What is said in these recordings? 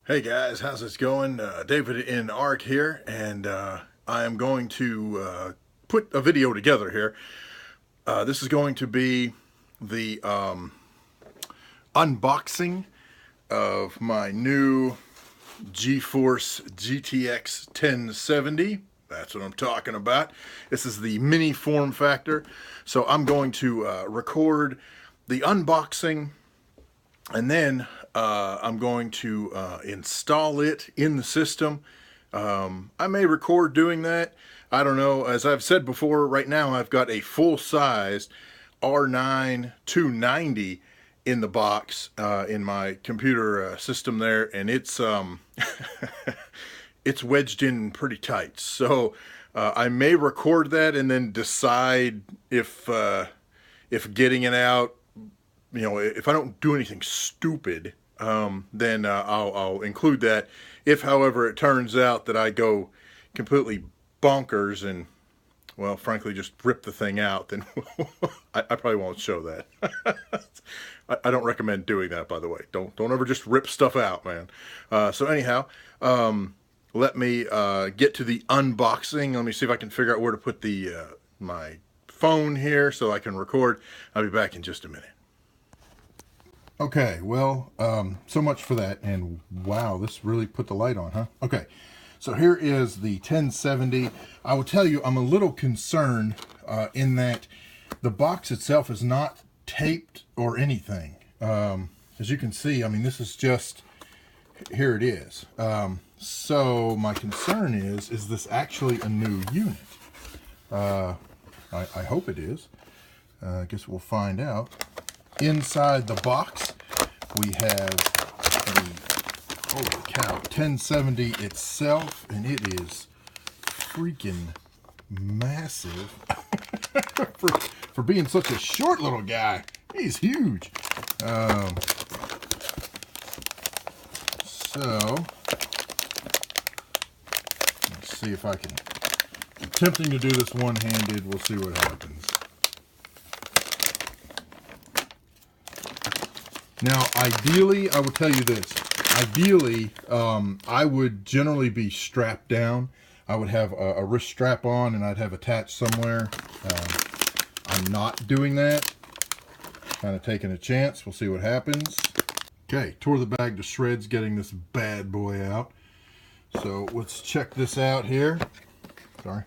Hey guys, how's it going? davidinark here, and I am going to put a video together here. This is going to be the unboxing of my new GeForce GTX 1070. That's what I'm talking about. This is the mini form factor. So I'm going to record the unboxing, and then I'm going to install it in the system. I may record doing that. I don't know. As I've said before, right now I've got a full-size R9-280 in the box in my computer system there, and it's it's wedged in pretty tight. So I may record that and then decide if getting it out, you know, if I don't do anything stupid, then I'll include that. If, however, it turns out that I go completely bonkers and, well, frankly, just rip the thing out, then I probably won't show that. I don't recommend doing that, by the way. Don't ever just rip stuff out, man. So anyhow, let me get to the unboxing. Let me see if I can figure out where to put the my phone here so I can record. I'll be back in just a minute. Okay, well, so much for that, and wow, this really put the light on, huh? Okay, so here is the 1070. I will tell you, I'm a little concerned in that the box itself is not taped or anything. As you can see, I mean, this is just, here it is. So my concern is this actually a new unit? I hope it is. I guess we'll find out. Inside the box, we have the, holy cow, 1070 itself, and it is freaking massive. for being such a short little guy, he's huge. So, let's see if I can, I'm attempting to do this one-handed, we'll see what happens. Now, ideally, I will tell you this. Ideally, I would generally be strapped down. I would have a wrist strap on, and I'd have attached somewhere. I'm not doing that. Kind of taking a chance. We'll see what happens. Okay, tore the bag to shreds getting this bad boy out. So let's check this out here. Sorry.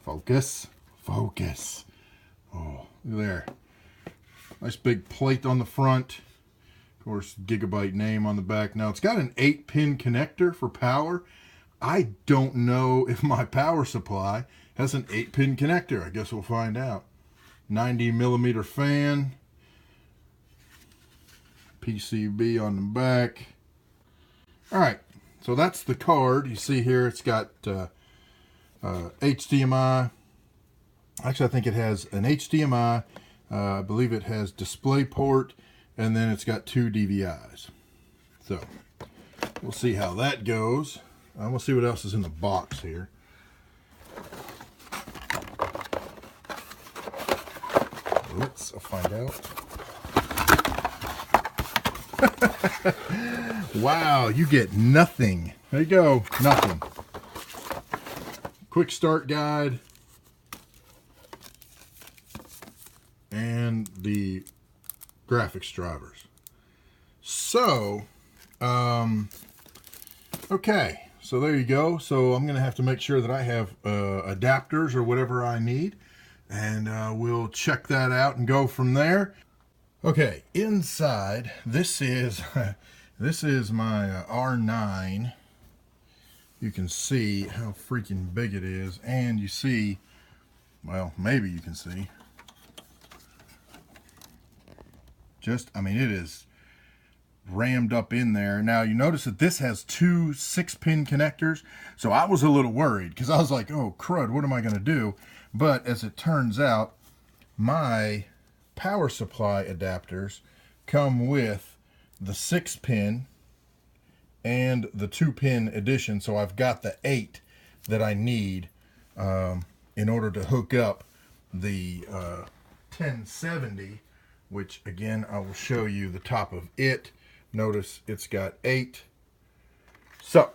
Focus. Focus. Oh, there. Nice big plate on the front. Of course, Gigabyte name on the back. Now, it's got an 8-pin connector for power. I don't know if my power supply has an 8-pin connector. I guess we'll find out. 90mm fan. PCB on the back. Alright, so that's the card. You see here it's got HDMI. Actually, I think it has an HDMI. I believe it has DisplayPort, and then it's got 2 DVIs. So, we'll see how that goes. We'll see what else is in the box here. Let's find out. Wow, you get nothing. There you go, nothing. Quick start guide. And the graphics drivers. So, okay, so there you go. So I'm going to have to make sure that I have adapters or whatever I need, and we'll check that out and go from there. Okay, inside, this is this is my R9. You can see how freaking big it is, and you see, well, maybe you can see. I mean, it is rammed up in there. Now, you notice that this has 2 6-pin connectors. So I was a little worried because I was like, oh, crud, what am I going to do? But as it turns out, my power supply adapters come with the 6-pin and the 2-pin addition. So I've got the 8 that I need in order to hook up the 1070, which again, I will show you the top of it. Notice it's got 8. So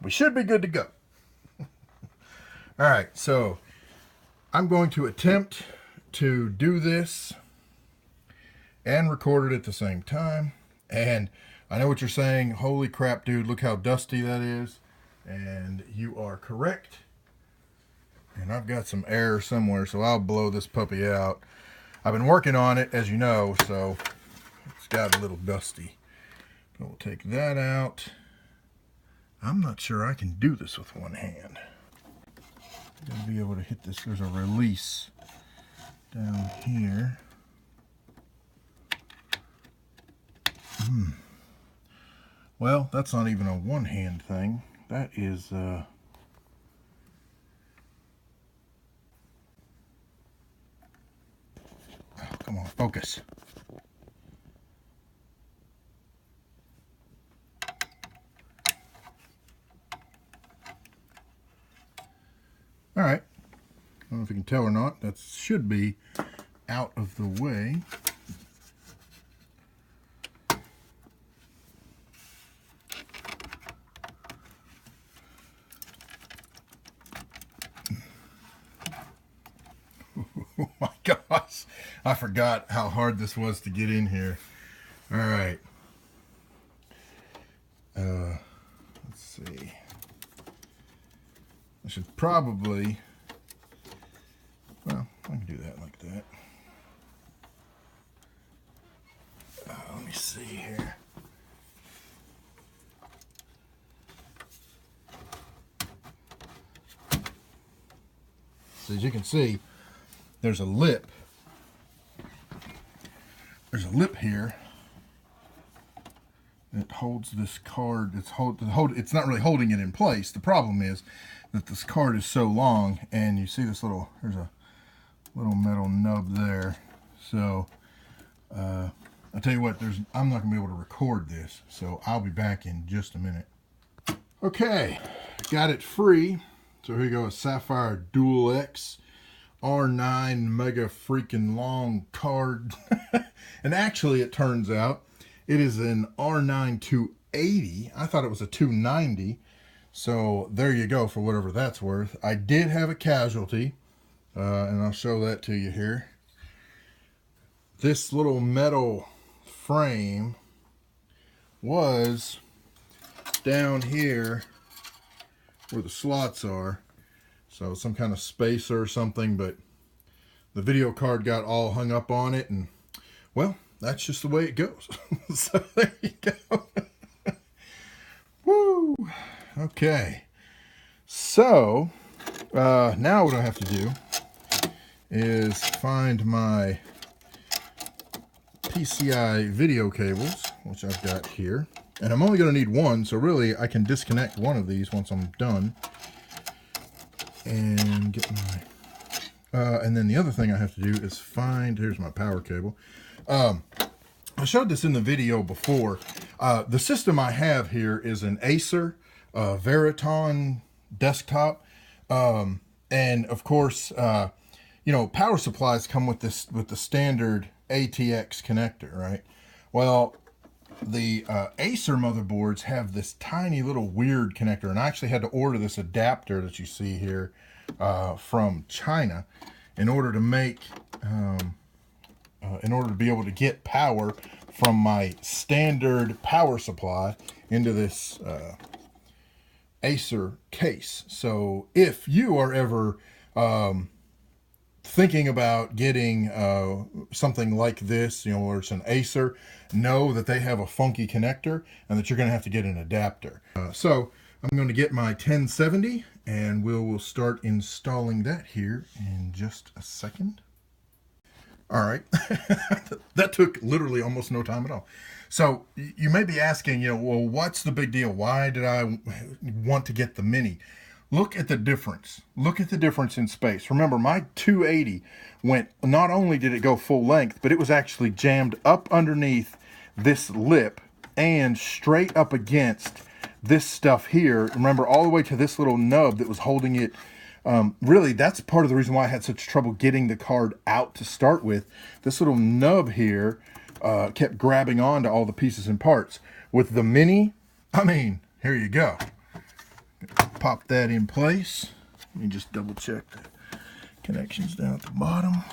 we should be good to go. All right, so I'm going to attempt to do this and record it at the same time. And I know what you're saying. Holy crap, dude, look how dusty that is. And you are correct. And I've got some air somewhere, so I'll blow this puppy out. I've been working on it, as you know, so it's got a little dusty. But we'll take that out. I'm not sure I can do this with one hand. Gotta be able to hit this. There's a release down here. Well, that's not even a one-hand thing. That is, oh, come on, focus. All right. I don't know if you can tell or not. That should be out of the way. Oh my gosh, I forgot how hard this was to get in here. All right. Let's see. I should probably, well, I can do that like that. Let me see here. So as you can see, there's a lip. There's a lip here that holds this card. It's not really holding it in place. The problem is that this card is so long, and you see this little, there's a little metal nub there. So I'll tell you what, I'm not gonna be able to record this, so I'll be back in just a minute. Okay, got it free. So here you go, a Sapphire Dual X R9 mega freaking long card. And actually, it turns out it is an R9-280. I thought it was a 290. So there you go, for whatever that's worth. I did have a casualty, and I'll show that to you here. This little metal frame was down here where the slots are. So some kind of spacer or something, but the video card got all hung up on it, and well, that's just the way it goes. So there you go. Woo! Okay. So now what I have to do is find my PCI video cables, which I've got here. And I'm only going to need one, so really I can disconnect one of these once I'm done. And get my... and then the other thing I have to do is find... Here's my power cable. I showed this in the video before. The system I have here is an Acer Veriton desktop. And of course, you know, power supplies come with this, with the standard ATX connector, right? Well, the Acer motherboards have this tiny little weird connector, and I actually had to order this adapter that you see here from China in order to make, in order to be able to get power from my standard power supply into this Acer case. So if you are ever thinking about getting something like this, you know, where it's an Acer, know that they have a funky connector and that you're going to have to get an adapter. So I'm going to get my 1070 and we'll start installing that here in just a second. All right, that took literally almost no time at all. So you may be asking, you know, well, what's the big deal? Why did I want to get the Mini? Look at the difference. Look at the difference in space. Remember, my 280 went, not only did it go full length, but it was actually jammed up underneath this lip and straight up against this stuff here. Remember, all the way to this little nub that was holding it. Really, that's part of the reason why I had such trouble getting the card out to start with. This little nub here kept grabbing on to all the pieces and parts. With the Mini, I mean, here you go. Pop that in place. Let me just double check the connections down at the bottom.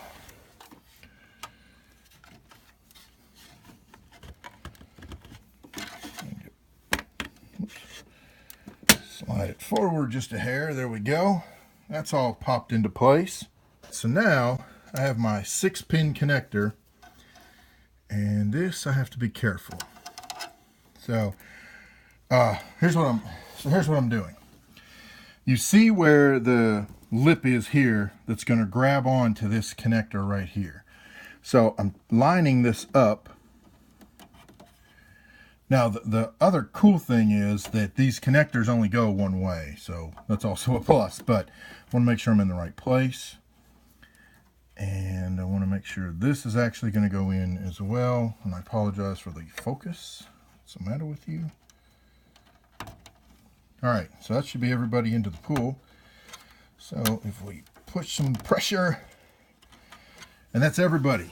Slide it forward just a hair. There we go. That's all popped into place. So now I have my 6-pin connector, and this I have to be careful. So here's what I'm doing. You see where the lip is here that's going to grab onto this connector right here. So I'm lining this up. Now the other cool thing is that these connectors only go one way, so that's also a plus, but I want to make sure I'm in the right place. And I want to make sure this is actually going to go in as well. And I apologize for the focus. What's the matter with you? All right, so that should be everybody into the pool. So if we push some pressure, and that's everybody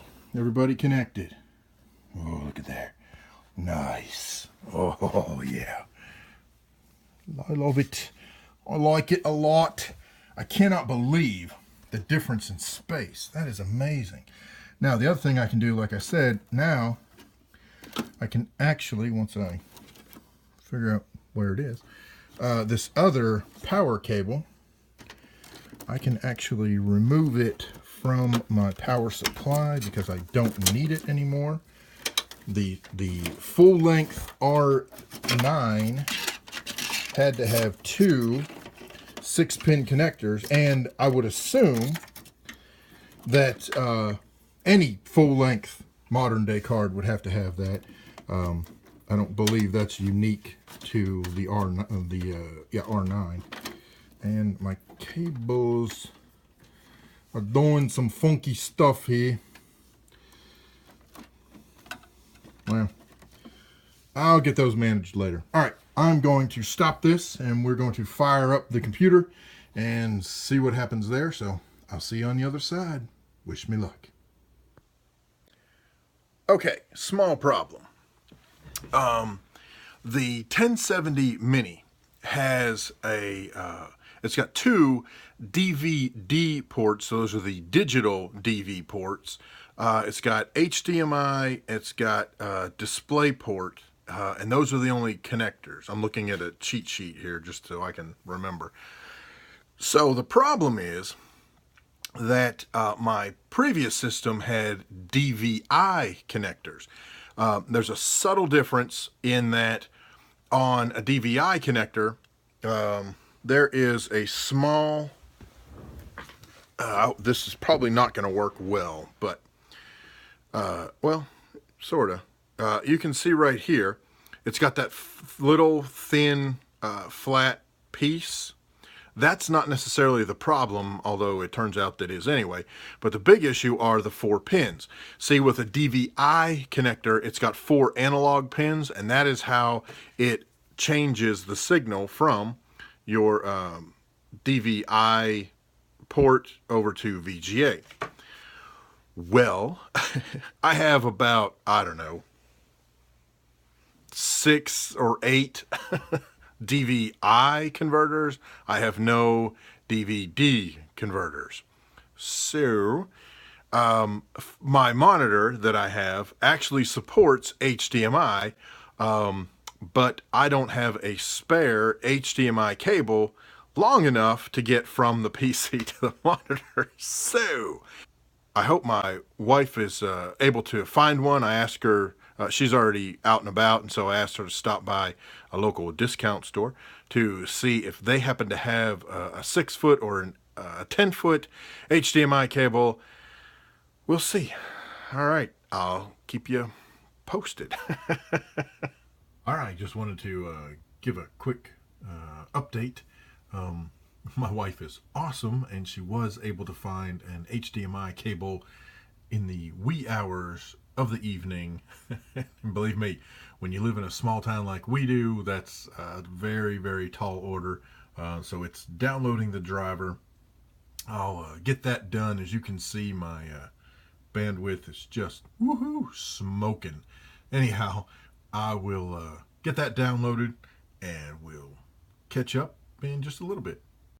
connected. Oh, look at that. Nice. Oh, yeah. I love it. I like it a lot. I cannot believe the difference in space. That is amazing. Now, the other thing I can do, like I said, now I can actually, once I figure out where it is, this other power cable, I can actually remove it from my power supply because I don't need it anymore. The full-length R9 had to have 2 6-pin connectors, and I would assume that any full-length modern-day card would have to have that. I don't believe that's unique to the R9. And my cables are doing some funky stuff here. Well, I'll get those managed later. All right, I'm going to stop this and we're going to fire up the computer and see what happens there. So I'll see you on the other side. Wish me luck. Okay, small problem. The 1070 Mini has it's got 2 DVD ports. So those are the digital DV ports. It's got HDMI, it's got DisplayPort, and those are the only connectors. I'm looking at a cheat sheet here just so I can remember. So the problem is that my previous system had DVI connectors. There's a subtle difference in that on a DVI connector, there is a small, this is probably not going to work well, but well, sort of. You can see right here, it's got that little thin flat piece. That's not necessarily the problem, although it turns out that is anyway. But the big issue are the 4 pins. See, with a DVI connector, it's got 4 analog pins, and that is how it changes the signal from your DVI port over to VGA. Well, I have about, I don't know, 6 or 8 DVI converters. I have no DVD converters. So, my monitor that I have actually supports HDMI, but I don't have a spare HDMI cable long enough to get from the PC to the monitor. So, I hope my wife is able to find one. I asked her, she's already out and about, and so I asked her to stop by a local discount store to see if they happen to have a 6-foot or a 10-foot HDMI cable. We'll see. All right, I'll keep you posted. All right, just wanted to give a quick update. My wife is awesome, and she was able to find an HDMI cable in the wee hours of the evening. And believe me, when you live in a small town like we do, that's a very, very tall order. So it's downloading the driver. I'll get that done. As you can see, my bandwidth is just woohoo, smoking. Anyhow, I will get that downloaded and we'll catch up in just a little bit.